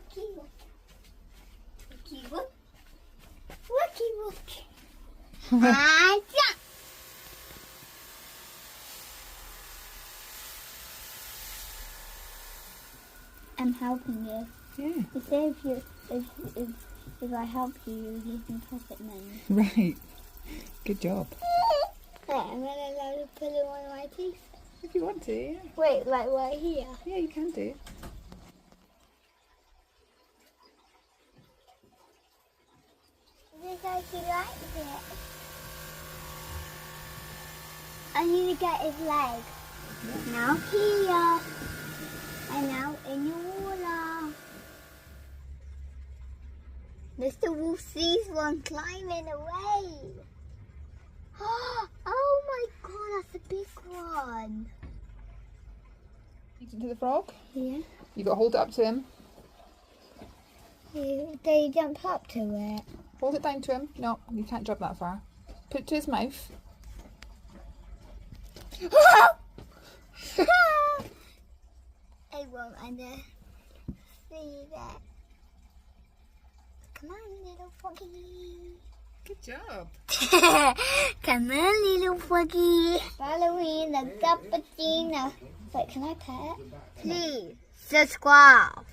Wookie wook. Wookie wook. Wookie wook. And jump. I'm helping you. Yeah. You say if I help you, you give me pocket money. Right. Good job. Wait, I'm allowed to put it on my teeth. If you want to, yeah. Wait, like right here. Yeah, you can do. Just like he likes it. I need to get his leg. Now here. And now in your water. Mr. Wolf sees one climbing away. Oh my god, that's a big one. Feet into the frog. Yeah. You got to hold it up to him. They jump up to it. Hold it down to him. No, you can't jump that far. Put it to his mouth. I won't see that. Come on, little froggy. Good job. Come on, little froggy. Ballerina, cappuccino. Wait, can I pet it? Please subscribe.